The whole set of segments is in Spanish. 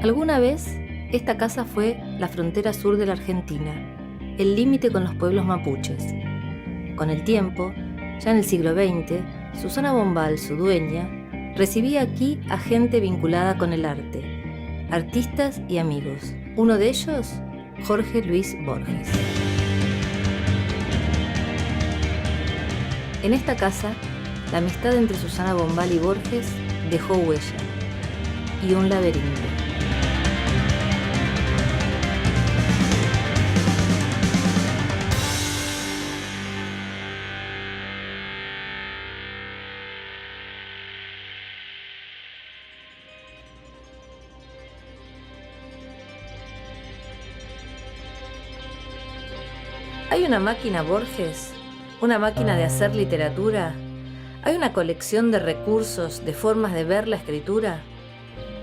Alguna vez, esta casa fue la frontera sur de la Argentina, el límite con los pueblos mapuches. Con el tiempo, ya en el siglo XX, Susana Bombal, su dueña, recibía aquí a gente vinculada con el arte, artistas y amigos. Uno de ellos, Jorge Luis Borges. En esta casa, la amistad entre Susana Bombal y Borges dejó huella y un laberinto. ¿Hay una máquina Borges? ¿Una máquina de hacer literatura? ¿Hay una colección de recursos, de formas de ver la escritura?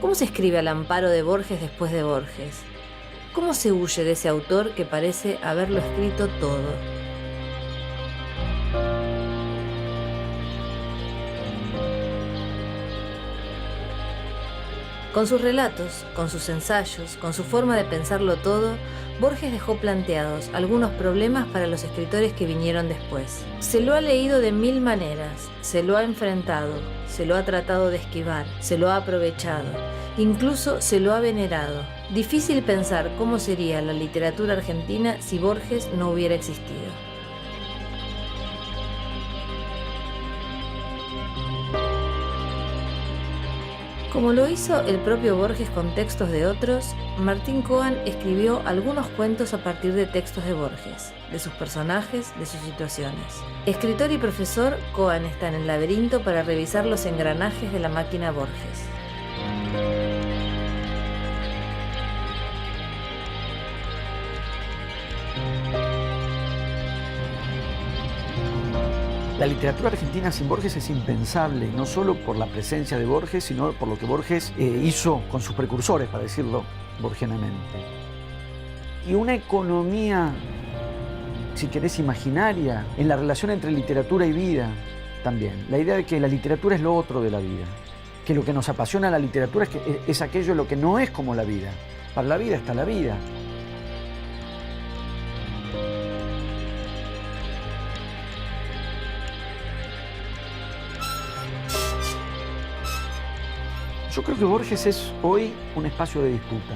¿Cómo se escribe al amparo de Borges después de Borges? ¿Cómo se huye de ese autor que parece haberlo escrito todo? Con sus relatos, con sus ensayos, con su forma de pensarlo todo, Borges dejó planteados algunos problemas para los escritores que vinieron después. Se lo ha leído de mil maneras, se lo ha enfrentado, se lo ha tratado de esquivar, se lo ha aprovechado, incluso se lo ha venerado. Difícil pensar cómo sería la literatura argentina si Borges no hubiera existido. Como lo hizo el propio Borges con textos de otros, Martín Coan escribió algunos cuentos a partir de textos de Borges, de sus personajes, de sus situaciones. Escritor y profesor, Coan está en el laberinto para revisar los engranajes de la máquina Borges. La literatura argentina sin Borges es impensable, no solo por la presencia de Borges, sino por lo que Borges hizo con sus precursores, para decirlo borgianamente. Y una economía, si querés, imaginaria, en la relación entre literatura y vida también. La idea de que la literatura es lo otro de la vida, que lo que nos apasiona a la literatura es aquello lo que no es como la vida. Para la vida está la vida. Yo creo que Borges es hoy un espacio de disputa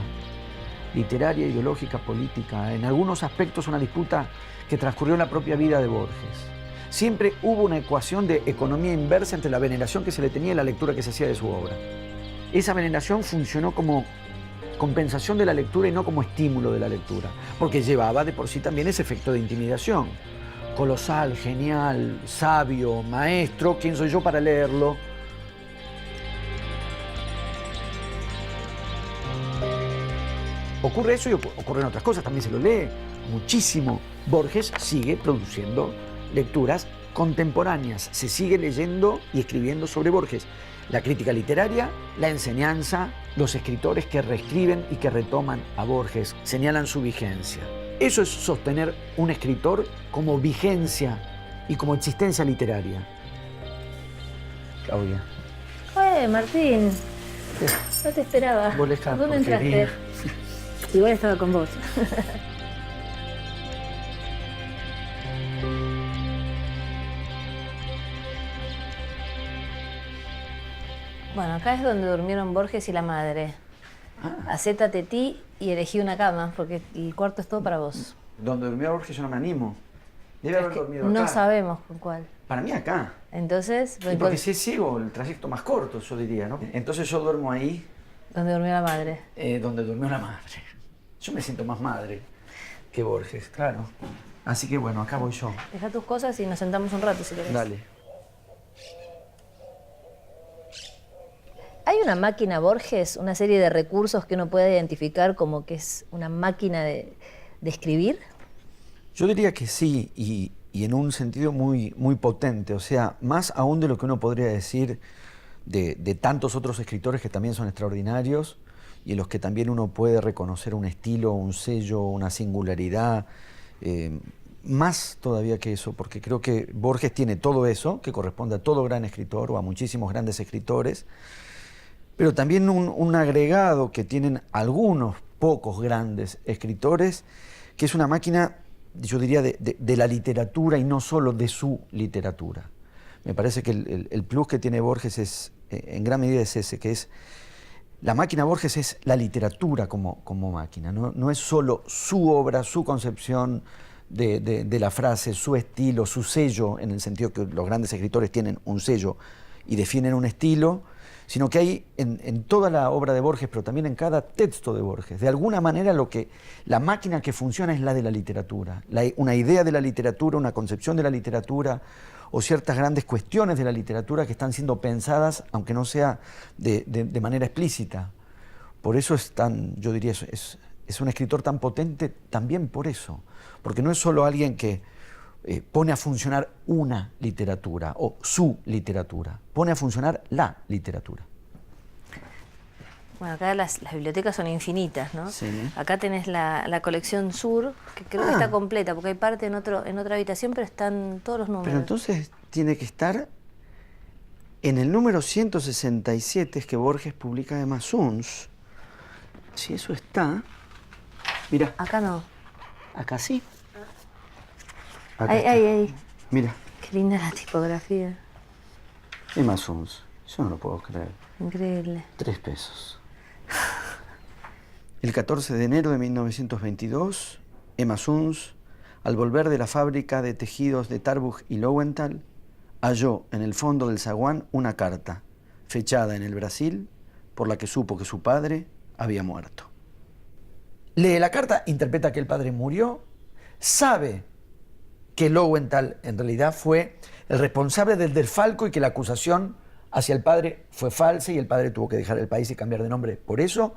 literaria, ideológica, política. En algunos aspectos una disputa que transcurrió en la propia vida de Borges. Siempre hubo una ecuación de economía inversa entre la veneración que se le tenía y la lectura que se hacía de su obra. Esa veneración funcionó como compensación de la lectura y no como estímulo de la lectura, porque llevaba de por sí también ese efecto de intimidación. Colosal, genial, sabio, maestro, ¿quién soy yo para leerlo? Ocurre eso y ocurren otras cosas, también se lo lee muchísimo. Borges sigue produciendo lecturas contemporáneas, se sigue leyendo y escribiendo sobre Borges. La crítica literaria, la enseñanza, los escritores que reescriben y que retoman a Borges, señalan su vigencia. Eso es sostener un escritor como vigencia y como existencia literaria. Claudia. Oye, Martín, no te esperaba. ¿Dónde entraste? Igual estaba con vos. Bueno, acá es donde durmieron Borges y la madre. Hacé tatetí y elegí una cama, porque el cuarto es todo para vos. Donde durmió Borges yo no me animo. Debe haber dormido acá. No sabemos con cuál. Para mí acá. Entonces... Y porque si es ciego, el trayecto más corto, yo diría, ¿no? Entonces yo duermo ahí. ¿Dónde durmió la madre? Donde durmió la madre. Yo me siento más madre que Borges, claro. Así que bueno, acá voy yo. Deja tus cosas y nos sentamos un rato si querés. Dale. ¿Hay una máquina Borges, una serie de recursos que uno puede identificar como que es una máquina de escribir? Yo diría que sí, y en un sentido muy, muy potente. O sea, más aún de lo que uno podría decir de tantos otros escritores que también son extraordinarios y en los que también uno puede reconocer un estilo, un sello, una singularidad. Más todavía que eso, porque creo que Borges tiene todo eso, que corresponde a todo gran escritor o a muchísimos grandes escritores, pero también un agregado que tienen algunos pocos grandes escritores, que es una máquina, yo diría, de la literatura y no solo de su literatura. Me parece que el plus que tiene Borges es, en gran medida es ese, que es, la máquina Borges es la literatura como máquina, no es solo su obra, su concepción de la frase, su estilo, su sello, en el sentido que los grandes escritores tienen un sello y definen un estilo, sino que hay en toda la obra de Borges, pero también en cada texto de Borges, de alguna manera la máquina que funciona es la de la literatura, una idea de la literatura, una concepción de la literatura, o ciertas grandes cuestiones de la literatura que están siendo pensadas, aunque no sea de manera explícita. Por eso es tan, yo diría, es un escritor tan potente también por eso, porque no es solo alguien que pone a funcionar una literatura o su literatura, pone a funcionar la literatura. Bueno, acá las bibliotecas son infinitas, ¿no? Sí. Acá tenés la colección Sur, que creo que está completa, porque hay parte en otra habitación, pero están todos los números. Pero entonces tiene que estar en el número 167, es que Borges publica de Massons. Si eso está, mira. Acá no. Acá sí. Acá Ahí. Mira. Qué linda la tipografía. De Massons. Yo no lo puedo creer. Increíble. 3 pesos. El 14 de enero de 1922, Emma Suns, al volver de la fábrica de tejidos de Tarbug y Lowenthal, halló en el fondo del zaguán una carta, fechada en el Brasil, por la que supo que su padre había muerto. Lee la carta, interpreta que el padre murió, sabe que Lowenthal en realidad fue el responsable del desfalco y que la acusación hacia el padre fue falsa y el padre tuvo que dejar el país y cambiar de nombre por eso,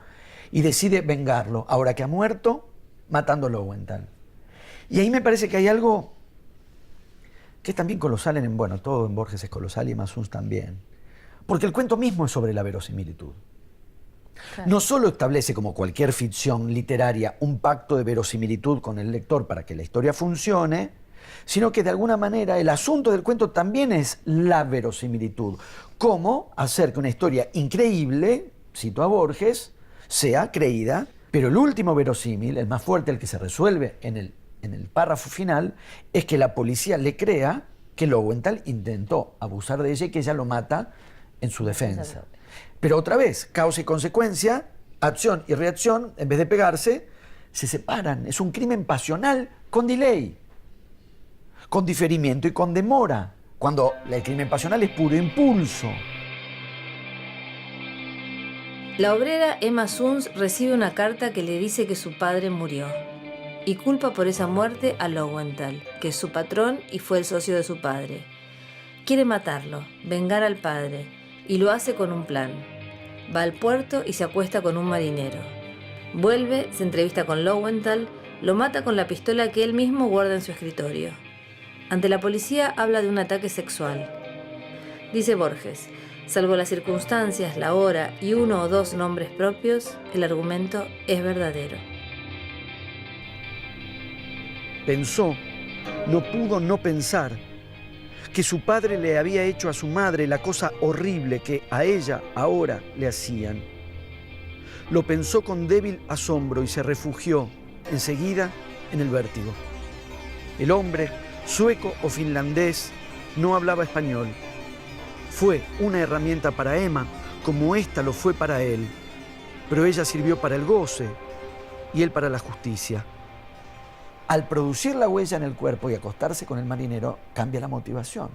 y decide vengarlo, ahora que ha muerto, matando a Lowenthal. Y ahí me parece que hay algo que es también colosal, bueno, todo en Borges es colosal y en Massons también, porque el cuento mismo es sobre la verosimilitud. Claro. No solo establece, como cualquier ficción literaria, un pacto de verosimilitud con el lector para que la historia funcione, sino que de alguna manera el asunto del cuento también es la verosimilitud. Cómo hacer que una historia increíble, cito a Borges, sea creída, pero el último verosímil, el más fuerte, el que se resuelve en el párrafo final, es que la policía le crea que Lowenthal intentó abusar de ella y que ella lo mata en su defensa. Pero otra vez, causa y consecuencia, acción y reacción, en vez de pegarse, se separan. Es un crimen pasional con delay, con diferimiento y con demora, cuando el crimen pasional es puro impulso. La obrera Emma Suns recibe una carta que le dice que su padre murió y culpa por esa muerte a Lowenthal, que es su patrón y fue el socio de su padre. Quiere matarlo, vengar al padre, y lo hace con un plan. Va al puerto y se acuesta con un marinero. Vuelve, se entrevista con Lowenthal, lo mata con la pistola que él mismo guarda en su escritorio. Ante la policía habla de un ataque sexual. Dice Borges, salvo las circunstancias, la hora y 1 o 2 nombres propios, el argumento es verdadero. Pensó, no pudo no pensar, que su padre le había hecho a su madre la cosa horrible que a ella ahora le hacían. Lo pensó con débil asombro y se refugió enseguida en el vértigo. El hombre, sueco o finlandés, no hablaba español. Fue una herramienta para Emma, como ésta lo fue para él, pero ella sirvió para el goce y él para la justicia. Al producir la huella en el cuerpo y acostarse con el marinero, cambia la motivación,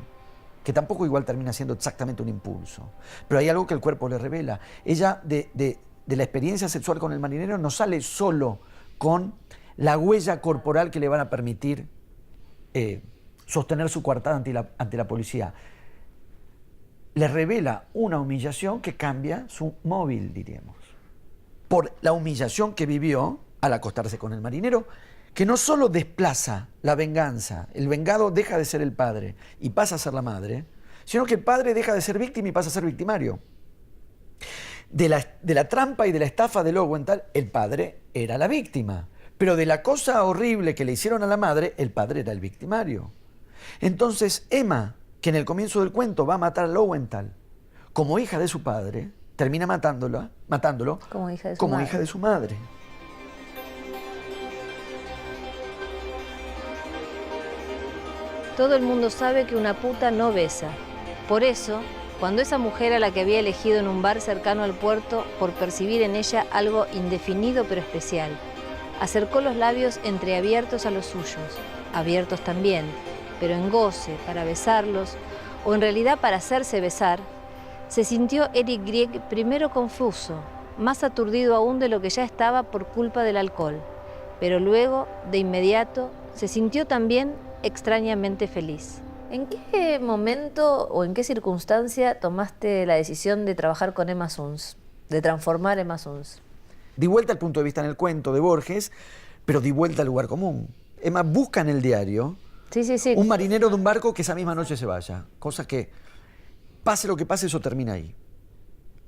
que tampoco igual termina siendo exactamente un impulso. Pero hay algo que el cuerpo le revela. Ella, de la experiencia sexual con el marinero, no sale solo con la huella corporal que le van a permitir sostener su coartada ante la policía. Le revela una humillación que cambia su móvil, diríamos. Por la humillación que vivió al acostarse con el marinero, que no solo desplaza la venganza, el vengado deja de ser el padre y pasa a ser la madre, sino que el padre deja de ser víctima y pasa a ser victimario. De la trampa y de la estafa de Lowenthal, el padre era la víctima, pero de la cosa horrible que le hicieron a la madre, el padre era el victimario. Entonces Emma, que en el comienzo del cuento va a matar a Lowenthal como hija de su padre, termina matándolo Como hija de su como madre. hija de su madre. Todo el mundo sabe que una puta no besa. Por eso, cuando esa mujer a la que había elegido en un bar cercano al puerto, por percibir en ella algo indefinido pero especial, acercó los labios entreabiertos a los suyos, abiertos también, pero en goce, para besarlos, o en realidad para hacerse besar, se sintió Eric Grieg primero confuso, más aturdido aún de lo que ya estaba por culpa del alcohol, pero luego, de inmediato, se sintió también extrañamente feliz. ¿En qué momento o en qué circunstancia tomaste la decisión de trabajar con Emma Suns, de transformar Emma Suns? Di vuelta al punto de vista en el cuento de Borges, pero di vuelta al lugar común. Emma busca en el diario Sí. un marinero de un barco que esa misma noche se vaya. Cosa que, pase lo que pase, eso termina ahí.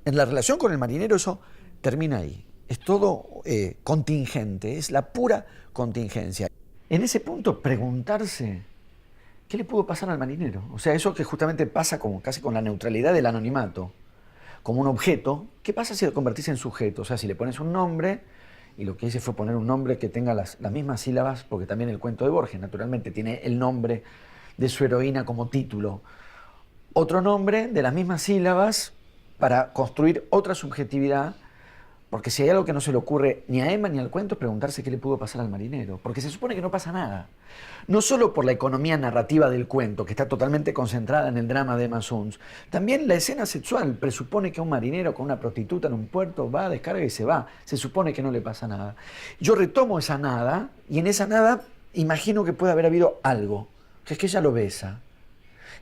En la relación con el marinero eso termina ahí. Es todo contingente, es la pura contingencia. En ese punto, preguntarse qué le pudo pasar al marinero. O sea, eso que justamente pasa como casi con la neutralidad del anonimato, como un objeto. ¿Qué pasa si lo convertís en sujeto? O sea, si le pones un nombre, y lo que hice fue poner un nombre que tenga las mismas sílabas, porque también el cuento de Borges, naturalmente, tiene el nombre de su heroína como título. Otro nombre de las mismas sílabas para construir otra subjetividad, porque si hay algo que no se le ocurre ni a Emma ni al cuento es preguntarse qué le pudo pasar al marinero, porque se supone que no pasa nada. No solo por la economía narrativa del cuento, que está totalmente concentrada en el drama de Emma Suns, también la escena sexual presupone que un marinero con una prostituta en un puerto va, descarga y se va. Se supone que no le pasa nada. Yo retomo esa nada, y en esa nada imagino que puede haber habido algo, que es que ella lo besa.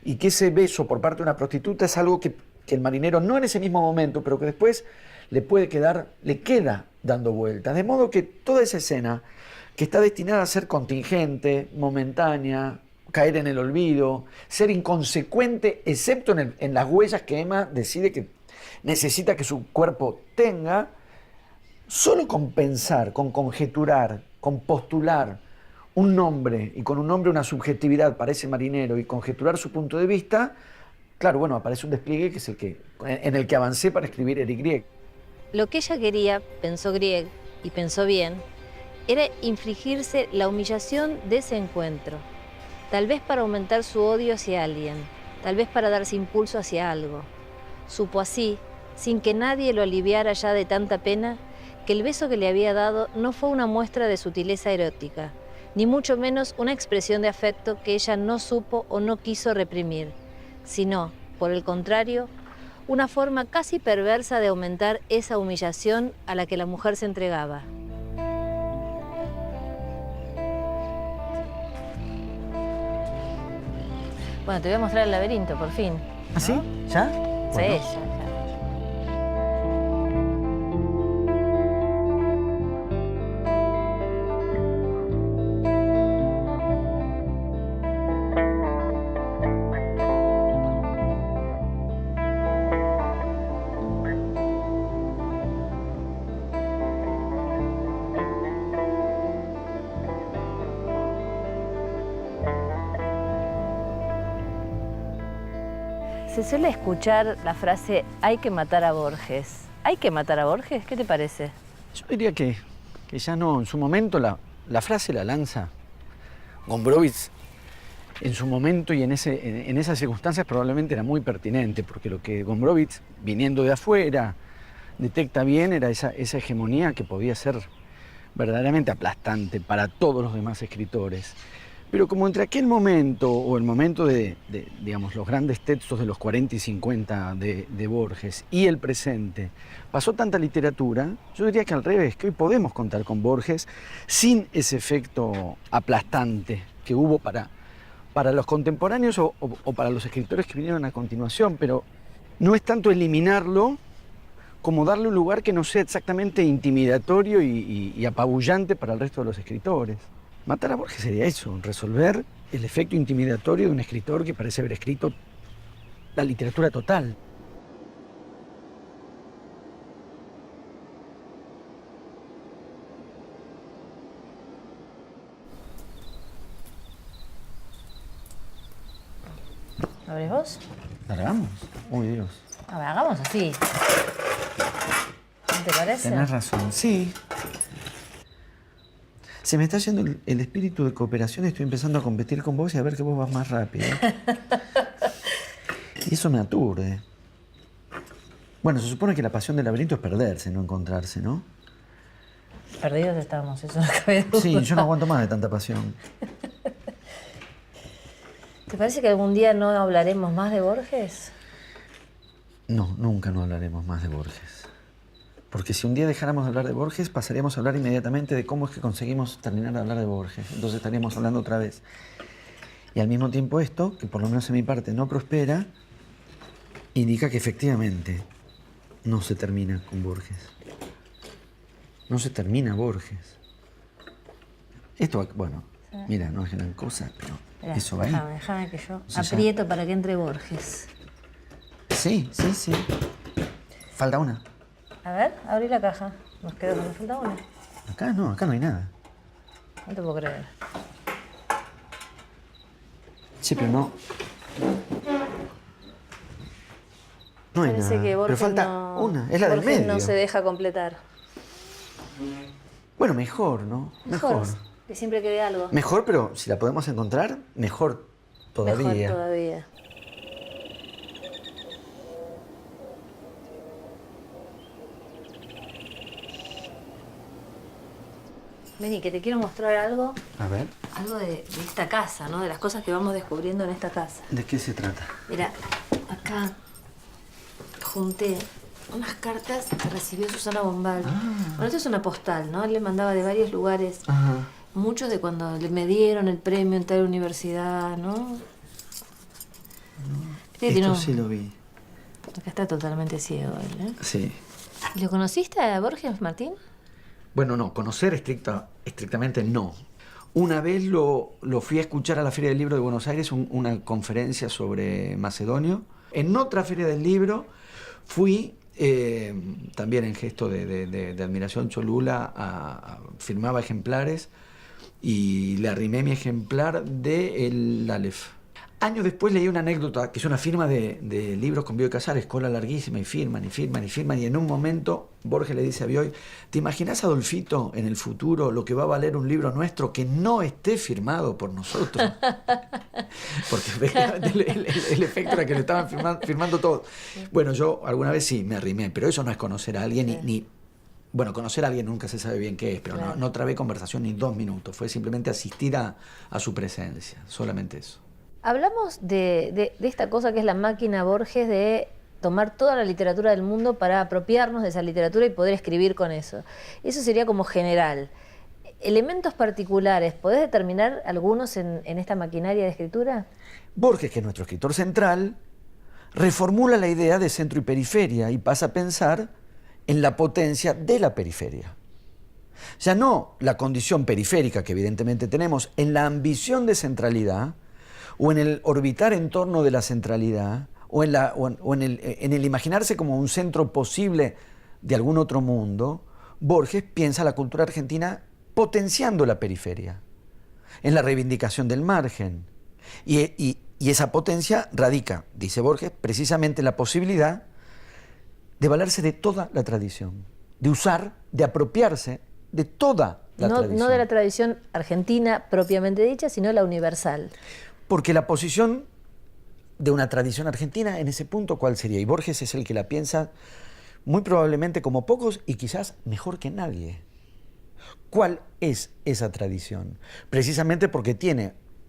Y que ese beso por parte de una prostituta es algo que el marinero, no en ese mismo momento, pero que después le queda dando vueltas. De modo que toda esa escena, que está destinada a ser contingente, momentánea, caer en el olvido, ser inconsecuente, excepto en las huellas que Emma decide que necesita que su cuerpo tenga, solo con pensar, con conjeturar, con postular un nombre, y con un nombre una subjetividad para ese marinero, y conjeturar su punto de vista, claro, bueno, aparece un despliegue que es en el que avancé para escribir Eric Grieg. Lo que ella quería, pensó Grieg, y pensó bien, era infligirse la humillación de ese encuentro, tal vez para aumentar su odio hacia alguien, tal vez para darse impulso hacia algo. Supo así, sin que nadie lo aliviara ya de tanta pena, que el beso que le había dado no fue una muestra de sutileza erótica, ni mucho menos una expresión de afecto que ella no supo o no quiso reprimir, sino, por el contrario, una forma casi perversa de aumentar esa humillación a la que la mujer se entregaba. Bueno, te voy a mostrar el laberinto, por fin. ¿Ah, sí? ¿Ya? Sí, Bueno. ya. Se suele escuchar la frase hay que matar a Borges. ¿Hay que matar a Borges? ¿Qué te parece? Yo diría que ya no, en su momento la frase la lanza Gombrowicz. En su momento y en esas circunstancias probablemente era muy pertinente, porque lo que Gombrowicz, viniendo de afuera, detecta bien era esa hegemonía que podía ser verdaderamente aplastante para todos los demás escritores. Pero como entre aquel momento, o el momento de digamos, los grandes textos de los 40 y 50 de Borges y el presente, pasó tanta literatura, yo diría que al revés, que hoy podemos contar con Borges sin ese efecto aplastante que hubo para los contemporáneos o para los escritores que vinieron a continuación, pero no es tanto eliminarlo como darle un lugar que no sea exactamente intimidatorio y apabullante para el resto de los escritores. Matar a Borges sería eso, resolver el efecto intimidatorio de un escritor que parece haber escrito la literatura total. ¿Lo abrís vos? ¿Largamos? Uy, Dios. A ver, hagamos así. te parece? Tenés razón, sí. Se me está yendo el espíritu de cooperación y estoy empezando a competir con vos y a ver que vos vas más rápido. Y eso me aturde. Bueno, se supone que la pasión del laberinto es perderse, no encontrarse, ¿no? Perdidos estamos, eso no cabe duda. Sí, yo no aguanto más de tanta pasión. ¿Te parece que algún día no hablaremos más de Borges? No, nunca no hablaremos más de Borges. Porque si un día dejáramos de hablar de Borges, pasaríamos a hablar inmediatamente de cómo es que conseguimos terminar de hablar de Borges. Entonces estaríamos hablando otra vez. Y al mismo tiempo esto, que por lo menos en mi parte no prospera, indica que efectivamente no se termina con Borges. No se termina Borges. Esto, bueno, mira, no es gran cosa, pero Mirá, eso va ahí. Déjame que yo O sea, aprieto para que entre Borges. Sí, sí, sí. Falta una. A ver, abrí la caja. Nos quedó, me falta una. Acá no hay nada. No te puedo creer. Sí, pero no. No hay Parece nada. que Borges Pero falta no, una, es la del Borges medio. no se deja completar. Bueno, mejor, ¿no? Mejor. Que siempre quede algo. Mejor, pero si la podemos encontrar, mejor todavía. Mejor todavía. Vení, que te quiero mostrar algo. A ver, Algo de esta casa, ¿no? De las cosas que vamos descubriendo en esta casa. ¿de qué se trata? Mira, acá junté unas cartas que recibió Susana Bombal. Bueno, esto es una postal, ¿no? Él le mandaba de varios lugares, Ajá. muchos de cuando me dieron el premio en tal universidad, ¿no? Viste que tiene Esto un- sí lo vi. Acá está totalmente ciego él, ¿eh? Sí. ¿Lo conociste a Borges, Martín? Bueno, no, conocer estrictamente no. Una vez lo fui a escuchar a la Feria del Libro de Buenos Aires, una conferencia sobre Macedonio. En otra Feria del Libro fui, también en gesto de admiración cholula, firmaba ejemplares y le arrimé mi ejemplar de El Aleph. Años después leí una anécdota, que es una firma de libros con Bioy Casares, cola larguísima, y firman, y firman, y firman, y en un momento Borges le dice a Bioy: ¿te imaginas, Adolfito, en el futuro lo que va a valer un libro nuestro que no esté firmado por nosotros? Porque efectivamente el efecto era que lo estaban firmando todos. Bueno, yo alguna vez sí me arrimé, pero eso no es conocer a alguien, ni bueno, conocer a alguien nunca se sabe bien qué es, pero Claro. no trabé conversación ni 2 minutos, fue simplemente asistir a su presencia, solamente eso. Hablamos de esta cosa que es la máquina Borges de tomar toda la literatura del mundo para apropiarnos de esa literatura y poder escribir con eso. Eso sería como general. ¿Elementos particulares, podés determinar algunos en esta maquinaria de escritura? Borges, que es nuestro escritor central, reformula la idea de centro y periferia y pasa a pensar en la potencia de la periferia. Ya no la condición periférica que evidentemente tenemos, en la ambición de centralidad o en el orbitar en torno de la centralidad o en el imaginarse como un centro posible de algún otro mundo. Borges piensa la cultura argentina potenciando la periferia, en la reivindicación del margen. Y esa potencia radica, dice Borges, precisamente en la posibilidad de valerse de toda la tradición, de usar, de apropiarse de toda la tradición. No de la tradición argentina propiamente dicha, sino la universal. Porque la posición de una tradición argentina en ese punto, ¿cuál sería? Y Borges es el que la piensa muy probablemente como pocos y quizás mejor que nadie. ¿Cuál es esa tradición? Precisamente porque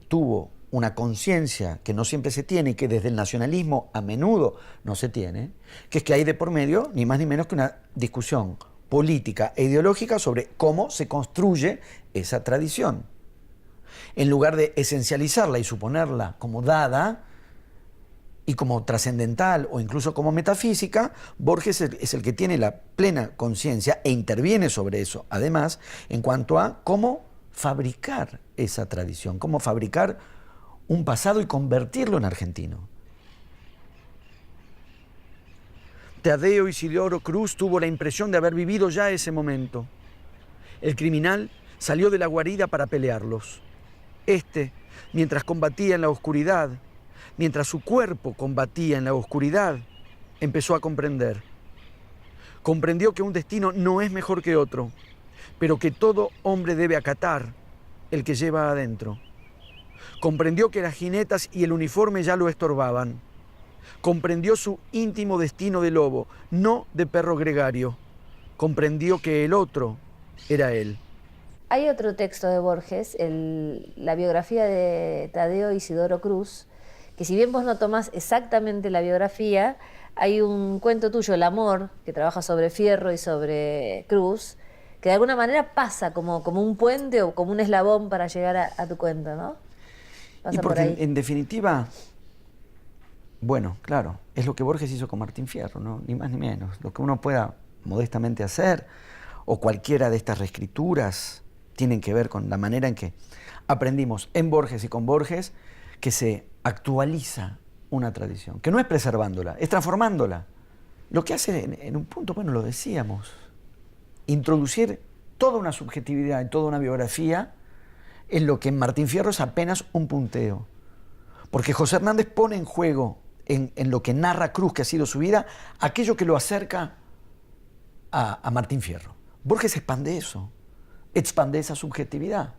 tuvo una conciencia que no siempre se tiene y que desde el nacionalismo a menudo no se tiene, que es que hay de por medio ni más ni menos que una discusión política e ideológica sobre cómo se construye esa tradición. En lugar de esencializarla y suponerla como dada y como trascendental o incluso como metafísica, Borges es el que tiene la plena conciencia e interviene sobre eso, además, en cuanto a cómo fabricar esa tradición, cómo fabricar un pasado y convertirlo en argentino. Tadeo Isidoro Cruz tuvo la impresión de haber vivido ya ese momento. El criminal salió de la guarida para pelearlos. Mientras combatía en la oscuridad, mientras su cuerpo combatía en la oscuridad, empezó a comprender. Comprendió que un destino no es mejor que otro, pero que todo hombre debe acatar el que lleva adentro. Comprendió que las jinetas y el uniforme ya lo estorbaban. Comprendió su íntimo destino de lobo, no de perro gregario. Comprendió que el otro era él. Hay otro texto de Borges, la biografía de Tadeo Isidoro Cruz, que si bien vos no tomás exactamente la biografía, hay un cuento tuyo, El amor, que trabaja sobre Fierro y sobre Cruz, que de alguna manera pasa como un puente o como un eslabón para llegar a tu cuento, ¿no? Pasa y porque por ahí. en definitiva, bueno, claro, es lo que Borges hizo con Martín Fierro, ¿no? Ni más ni menos. Lo que uno pueda modestamente hacer, o cualquiera de estas reescrituras, tienen que ver con la manera en que aprendimos en Borges y con Borges que se actualiza una tradición, que no es preservándola, es transformándola. Lo que hace en un punto, bueno, lo decíamos, introducir toda una subjetividad en toda una biografía en lo que en Martín Fierro es apenas un punteo. Porque José Hernández pone en juego, en lo que narra Cruz, que ha sido su vida, aquello que lo acerca a Martín Fierro. Borges expande eso, expande esa subjetividad.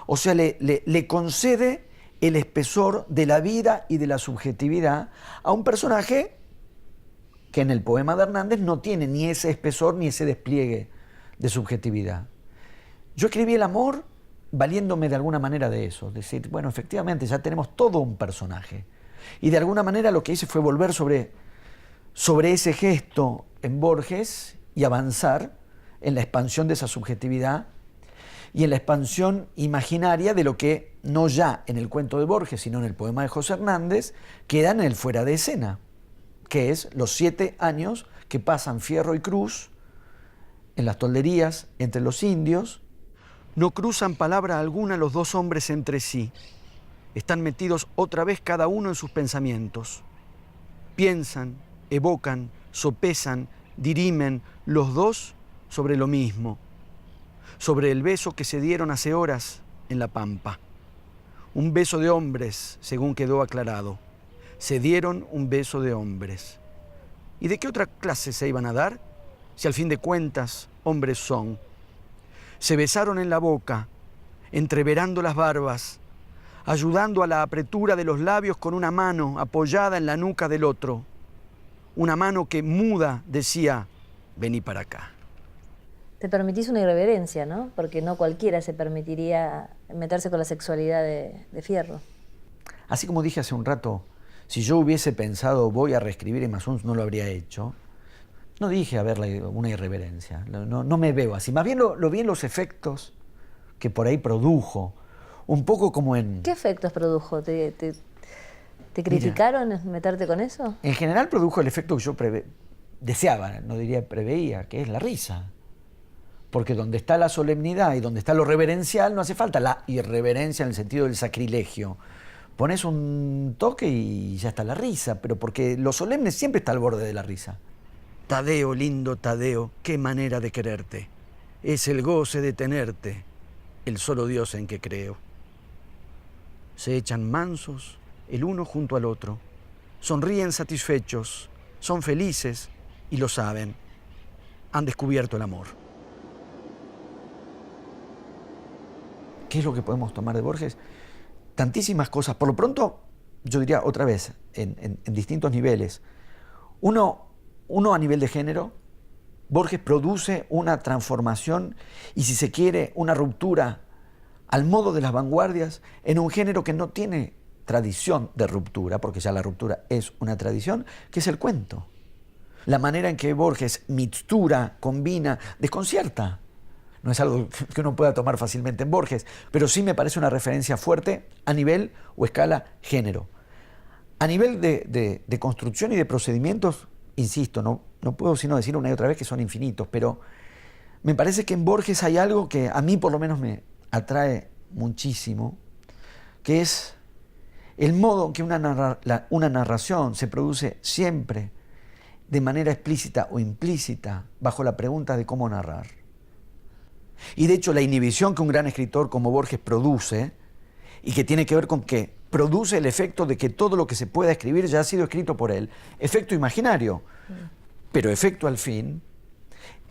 O sea, le concede el espesor de la vida y de la subjetividad a un personaje que en el poema de Hernández no tiene ni ese espesor ni ese despliegue de subjetividad. Yo escribí El amor valiéndome de alguna manera de eso, decir, bueno, efectivamente ya tenemos todo un personaje. Y de alguna manera lo que hice fue volver sobre ese gesto en Borges y avanzar en la expansión de esa subjetividad y en la expansión imaginaria de lo que no ya en el cuento de Borges, sino en el poema de José Hernández, queda en el fuera de escena, que es los 7 años que pasan Fierro y Cruz en las tolderías entre los indios. No cruzan palabra alguna los dos hombres entre sí. Están metidos otra vez cada uno en sus pensamientos. Piensan, evocan, sopesan, dirimen los dos sobre lo mismo, sobre el beso que se dieron hace horas en la pampa. Un beso de hombres, según quedó aclarado. Se dieron un beso de hombres. ¿Y de qué otra clase se iban a dar? Si al fin de cuentas hombres son. Se besaron en la boca, entreverando las barbas, ayudando a la apretura de los labios con una mano apoyada en la nuca del otro. Una mano que muda decía, vení para acá. Te permitís una irreverencia, ¿no? Porque no cualquiera se permitiría meterse con la sexualidad de Fierro. Así como dije hace un rato, si yo hubiese pensado voy a reescribir Emma Suns, no lo habría hecho. No dije haberle una irreverencia, no me veo así. Más bien lo vi en los efectos que por ahí produjo. Un poco como en... ¿Qué efectos produjo? ¿Te criticaron meterte con eso? En general produjo el efecto que yo deseaba, no diría preveía, que es la risa. Porque donde está la solemnidad y donde está lo reverencial, no hace falta la irreverencia en el sentido del sacrilegio. Pones un toque y ya está la risa, pero porque lo solemne siempre está al borde de la risa. Tadeo, lindo Tadeo, qué manera de quererte. Es el goce de tenerte, el solo Dios en que creo. Se echan mansos el uno junto al otro. Sonríen satisfechos, son felices y lo saben. Han descubierto el amor. ¿Qué es lo que podemos tomar de Borges? Tantísimas cosas. Por lo pronto, yo diría otra vez, en distintos niveles. Uno a nivel de género, Borges produce una transformación y, si se quiere, una ruptura al modo de las vanguardias en un género que no tiene tradición de ruptura, porque ya la ruptura es una tradición, que es el cuento. La manera en que Borges mixtura, combina, desconcierta. No es algo que uno pueda tomar fácilmente en Borges, pero sí me parece una referencia fuerte a nivel o escala género. A nivel de construcción y de procedimientos, insisto, no puedo sino decir una y otra vez que son infinitos, pero me parece que en Borges hay algo que a mí por lo menos me atrae muchísimo, que es el modo en que una narración se produce siempre de manera explícita o implícita bajo la pregunta de cómo narrar. Y de hecho la inhibición que un gran escritor como Borges produce, y que tiene que ver con que produce el efecto de que todo lo que se pueda escribir ya ha sido escrito por él, efecto imaginario, pero efecto al fin,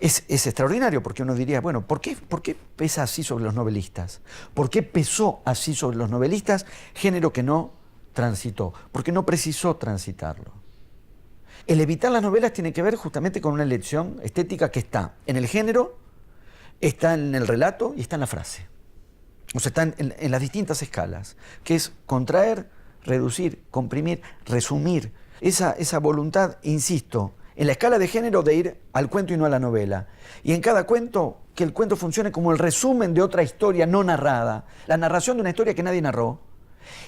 Es extraordinario porque uno diría, bueno, por qué pesa así sobre los novelistas? ¿Por qué pesó así sobre los novelistas? Género que no transitó, porque no precisó transitarlo. El evitar las novelas tiene que ver justamente con una elección estética que está en el género, está en el relato y está en la frase. O sea, está en las distintas escalas, que es contraer, reducir, comprimir, resumir. Esa voluntad, insisto, en la escala de género de ir al cuento y no a la novela. Y en cada cuento, que el cuento funcione como el resumen de otra historia no narrada, la narración de una historia que nadie narró.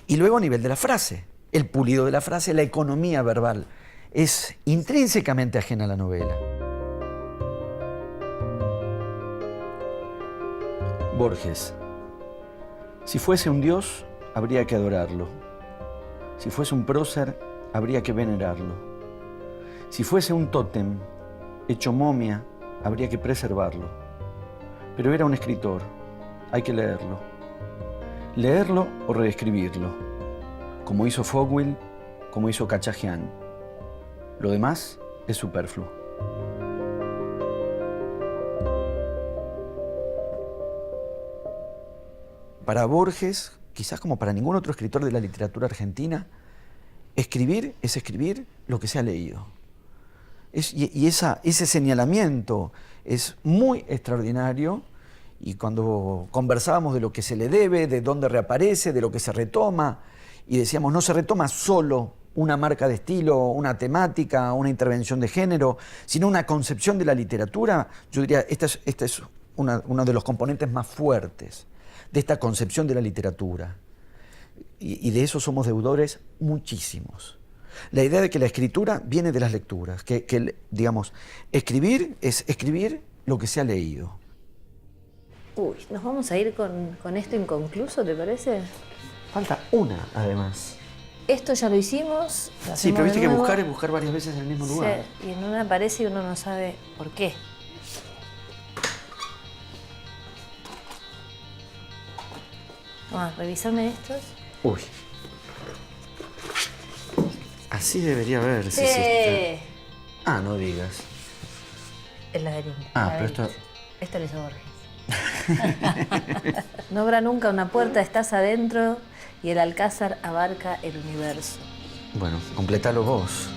Y luego a nivel de la frase, el pulido de la frase, la economía verbal, es intrínsecamente ajena a la novela. Borges. Si fuese un dios, habría que adorarlo. Si fuese un prócer, habría que venerarlo. Si fuese un tótem hecho momia, habría que preservarlo. Pero era un escritor, hay que leerlo. Leerlo o reescribirlo, como hizo Fogwill, como hizo Cachajian. Lo demás es superfluo. Para Borges, quizás como para ningún otro escritor de la literatura argentina, escribir es escribir lo que se ha leído. Ese señalamiento es muy extraordinario, y cuando conversábamos de lo que se le debe, de dónde reaparece, de lo que se retoma, y decíamos, no se retoma solo una marca de estilo, una temática, una intervención de género, sino una concepción de la literatura, yo diría, esta es uno de los componentes más fuertes de esta concepción de la literatura. Y de eso somos deudores muchísimos. La idea de que la escritura viene de las lecturas, que digamos, escribir es escribir lo que se ha leído. Uy, ¿nos vamos a ir con esto inconcluso, te parece? Falta una, además. Esto ya lo hicimos. Sí, pero viste que buscar es buscar varias veces en el mismo lugar. Sí, y en una aparece y uno no sabe por qué. Vamos a revisarme estos. Uy. Así debería verse. Sí. Ah, no digas. El laberinto. Ah, pero esto... Esto lo hizo Borges. No habrá nunca una puerta, estás adentro y el alcázar abarca el universo. Bueno, completalo vos.